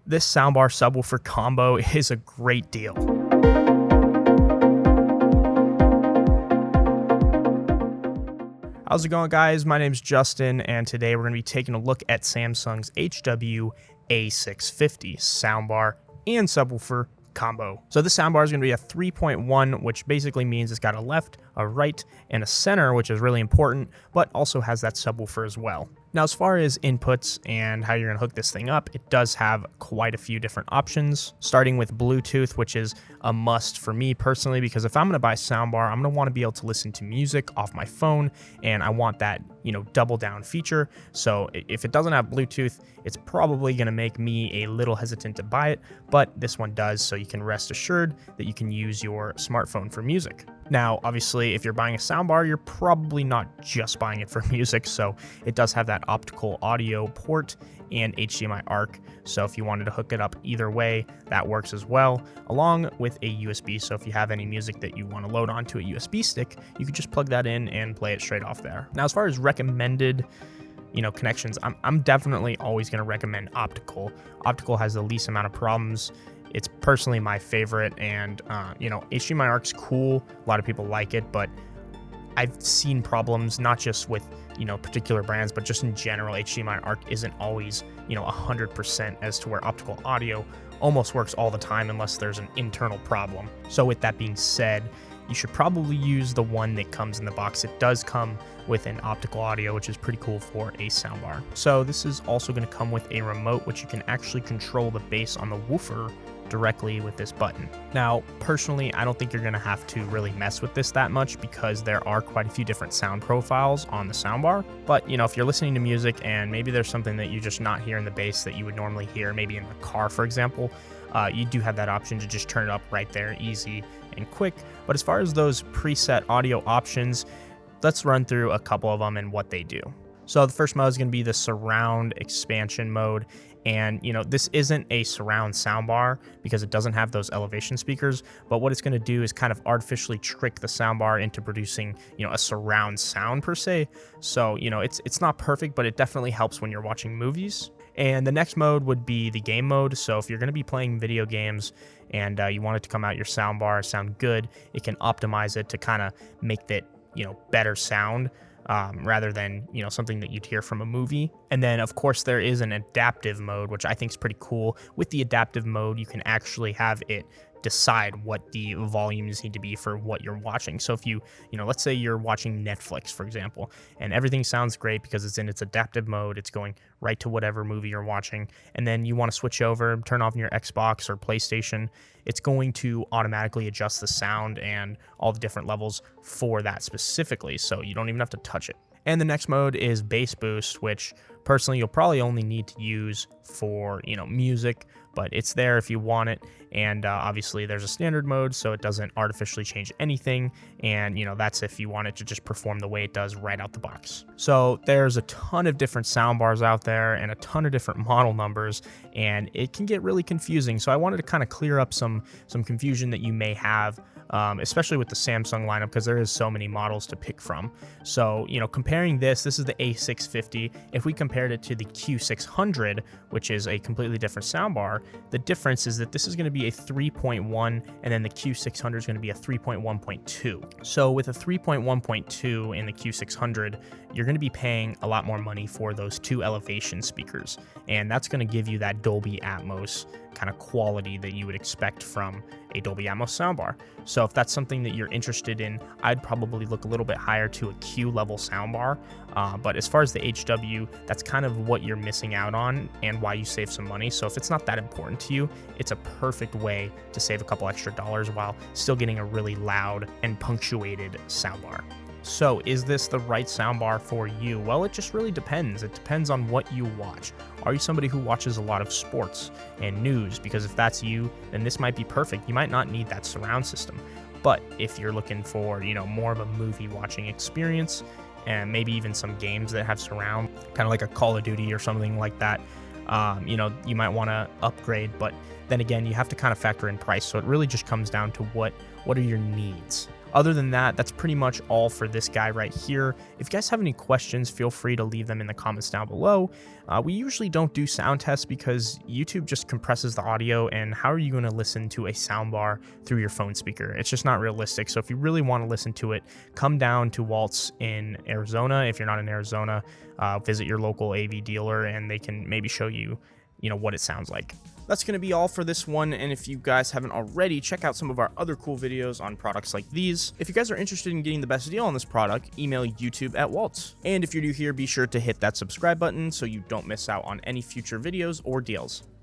This soundbar subwoofer combo is a great deal. How's it going, guys? My name's Justin, and today we're going to be taking a look at Samsung's HW-A650 soundbar and subwoofer combo. So this soundbar is going to be a 3.1, which basically means it's got a left, a right, and a center, which is really important, but also has that subwoofer as well. Now, as far as inputs and how you're going to hook this thing up, it does have quite a few different options, starting with Bluetooth, which is a must for me personally, because if I'm going to buy a soundbar, I'm going to want to be able to listen to music off my phone, and I want that, double down feature. So if it doesn't have Bluetooth, it's probably going to make me a little hesitant to buy it, but this one does, so you can rest assured that you can use your smartphone for music. Now, obviously, if you're buying a soundbar, you're probably not just buying it for music, so it does have that optical audio port and HDMI ARC, so if you wanted to hook it up either way, that works as well, along with a USB, so if you have any music that you want to load onto a USB stick, you could just plug that in and play it straight off there. Now, as far as recommended connections, I'm definitely always going to recommend optical. Optical has the least amount of problems. It's personally my favorite, and HDMI ARC's cool. A lot of people like it, but I've seen problems not just with particular brands, but just in general. HDMI ARC isn't always 100% as to where optical audio almost works all the time unless there's an internal problem. So with that being said, you should probably use the one that comes in the box. It does come with an optical audio, which is pretty cool for a soundbar. So this is also going to come with a remote, which you can actually control the bass on the woofer directly with this button. Now, personally, I don't think you're going to have to really mess with this that much because there are quite a few different sound profiles on the soundbar. But, if you're listening to music and maybe there's something that you're just not hearing the bass that you would normally hear, maybe in the car, for example, you do have that option to just turn it up right there, easy and quick. But as far as those preset audio options, let's run through a couple of them and what they do. So the first mode is going to be the surround expansion mode. And, this isn't a surround soundbar because it doesn't have those elevation speakers, but what it's going to do is kind of artificially trick the soundbar into producing, a surround sound per se. So, it's not perfect, but it definitely helps when you're watching movies. And the next mode would be the game mode. So if you're going to be playing video games and you want it to come out your soundbar, sound good, it can optimize it to kind of make that, better sound. Rather than, something that you'd hear from a movie. And then, of course, there is an adaptive mode, which I think is pretty cool. With the adaptive mode, you can actually have it decide what the volumes need to be for what you're watching. So if you let's say you're watching Netflix, for example, and everything sounds great because it's in its adaptive mode, it's going right to whatever movie you're watching, and then you want to switch over, turn off your Xbox or PlayStation, it's going to automatically adjust the sound and all the different levels for that specifically, so you don't even have to touch it. And the next mode is bass boost, which personally you'll probably only need to use for, music, but it's there if you want it. And obviously there's a standard mode, so it doesn't artificially change anything. And, that's if you want it to just perform the way it does right out the box. So there's a ton of different soundbars out there and a ton of different model numbers, and it can get really confusing. So I wanted to kind of clear up some confusion that you may have, especially with the Samsung lineup, because there is so many models to pick from. So, comparing this is the A650. If we compared it to the Q600, which is a completely different soundbar, the difference is that this is going to be a 3.1, and then the Q600 is going to be a 3.1.2. So with a 3.1.2 in the Q600, you're going to be paying a lot more money for those two elevation speakers, and that's going to give you that Dolby Atmos kind of quality that you would expect from a Dolby Atmos soundbar. So if that's something that you're interested in, I'd probably look a little bit higher to a Q level soundbar. But as far as the HW, that's kind of what you're missing out on and why you save some money. So if it's not that important to you, it's a perfect way to save a couple extra dollars while still getting a really loud and punctuated soundbar. So is this the right soundbar for you? Well, it just really depends. It depends on what you watch. Are you somebody who watches a lot of sports and news? Because if that's you, then this might be perfect. You might not need that surround system. But if you're looking for, more of a movie watching experience and maybe even some games that have surround, kind of like a Call of Duty or something like that, you might want to upgrade. But then again, you have to kind of factor in price. So it really just comes down to what What are your needs? Other than that, that's pretty much all for this guy right here. If you guys have any questions, feel free to leave them in the comments down below. We usually don't do sound tests because YouTube just compresses the audio, and how are you going to listen to a soundbar through your phone speaker? It's just not realistic. So if you really want to listen to it, come down to Waltz in Arizona. If you're not in Arizona, visit your local AV dealer and they can maybe show you, what it sounds like. That's going to be all for this one, and if you guys haven't already, check out some of our other cool videos on products like these. If you guys are interested in getting the best deal on this product, email YouTube@Waltz. And if you're new here, be sure to hit that subscribe button so you don't miss out on any future videos or deals.